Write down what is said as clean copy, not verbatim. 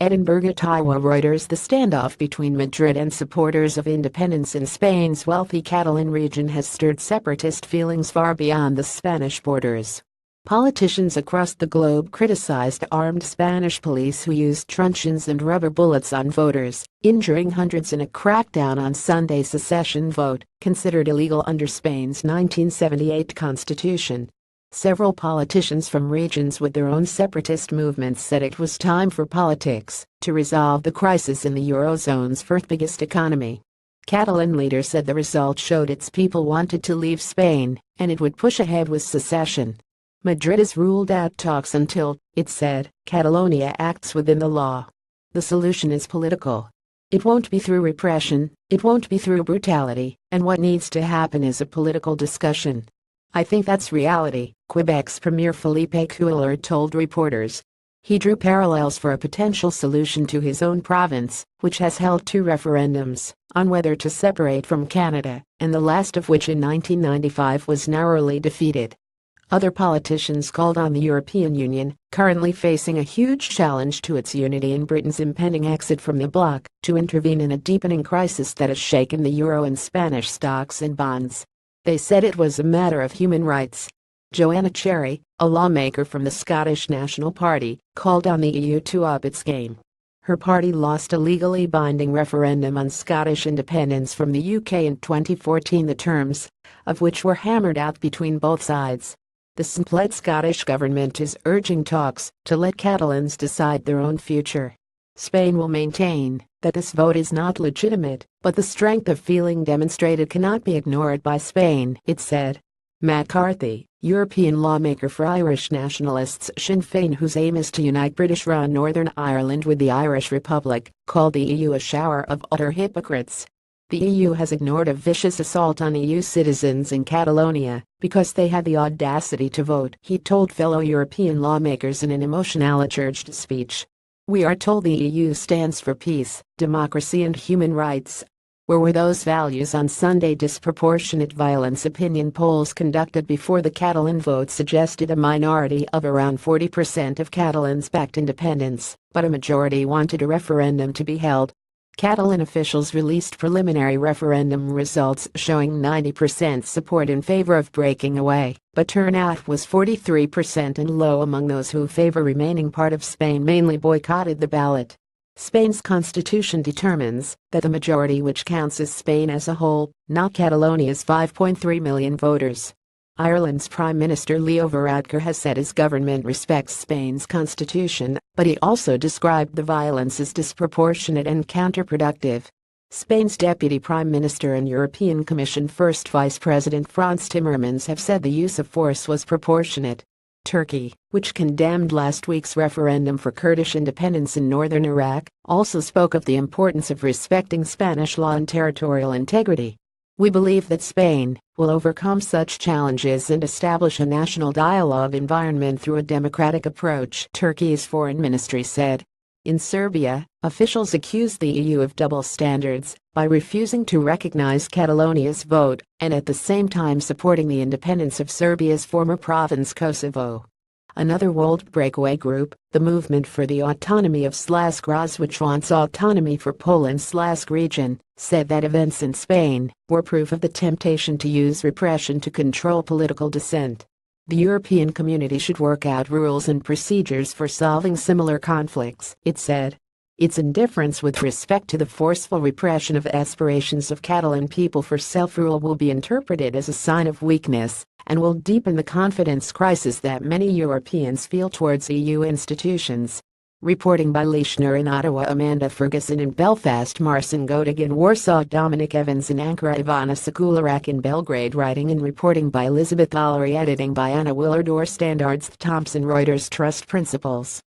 EDINBURGHOTTAWA Reuters. The standoff between Madrid and supporters of independence in Spain's wealthy Catalan region has stirred separatist feelings far beyond the Spanish borders. Politicians across the globe criticized armed Spanish police who used truncheons and rubber bullets on voters, injuring hundreds in a crackdown on Sunday's secession vote, considered illegal under Spain's 1978 constitution. Several politicians from regions with their own separatist movements said it was time for politics to resolve the crisis in the Eurozone's fourth biggest economy. Catalan leaders said the result showed its people wanted to leave Spain and it would push ahead with secession. Madrid has ruled out talks until, it said, Catalonia acts within the law. The solution is political. It won't be through repression, it won't be through brutality, and what needs to happen is a political discussion. I think that's reality, Quebec's Premier Philippe Couillard told reporters. He drew parallels for a potential solution to his own province, which has held two referendums on whether to separate from Canada, and the last of which in 1995 was narrowly defeated. Other politicians called on the European Union, currently facing a huge challenge to its unity in Britain's impending exit from the bloc, to intervene in a deepening crisis that has shaken the euro and Spanish stocks and bonds. They said it was a matter of human rights. Joanna Cherry, a lawmaker from the Scottish National Party, called on the EU to up its game. Her party lost a legally binding referendum on Scottish independence from the UK in 2014, the terms of which were hammered out between both sides. The split Scottish government is urging talks to let Catalans decide their own future. Spain will maintain that this vote is not legitimate, but the strength of feeling demonstrated cannot be ignored by Spain, it said. Matt Carthy, European lawmaker for Irish nationalists Sinn Féin, whose aim is to unite British-run Northern Ireland with the Irish Republic, called the EU a shower of utter hypocrites. The EU has ignored a vicious assault on EU citizens in Catalonia because they had the audacity to vote, he told fellow European lawmakers in an emotional-charged speech. We are told the EU stands for peace, democracy and human rights. Where were those values on Sunday? Disproportionate violence opinion polls conducted before the Catalan vote suggested a minority of around 40% of Catalans backed independence, but a majority wanted a referendum to be held. Catalan officials released preliminary referendum results showing 90% support in favor of breaking away, but turnout was 43% and low among those who favor remaining part of Spain, mainly boycotted the ballot. Spain's constitution determines that the majority, which counts as Spain as a whole, not Catalonia's 5.3 million voters. Ireland's Prime Minister Leo Varadkar has said his government respects Spain's constitution, but he also described the violence as disproportionate and counterproductive. Spain's Deputy Prime Minister and European Commission First Vice President Frans Timmermans have said the use of force was proportionate. Turkey, which condemned last week's referendum for Kurdish independence in northern Iraq, also spoke of the importance of respecting Spanish law and territorial integrity. We believe that Spain will overcome such challenges and establish a national dialogue environment through a democratic approach, Turkey's foreign ministry said. In Serbia, officials accused the EU of double standards by refusing to recognize Catalonia's vote and at the same time supporting the independence of Serbia's former province Kosovo. Another world breakaway group, the Movement for the Autonomy of Graz, which wants autonomy for Poland's region, said that events in Spain were proof of the temptation to use repression to control political dissent. The European community should work out rules and procedures for solving similar conflicts, it said. Its indifference with respect to the forceful repression of aspirations of Catalan people for self-rule will be interpreted as a sign of weakness and will deepen the confidence crisis that many Europeans feel towards EU institutions. Reporting by Leishner in Ottawa, Amanda Ferguson in Belfast, Marcin Godig in Warsaw, Dominic Evans in Ankara, Ivana Sekularak in Belgrade. Writing and reporting by Elizabeth Lowry. Editing by Anna Willard. Thomson Reuters Trust Principles.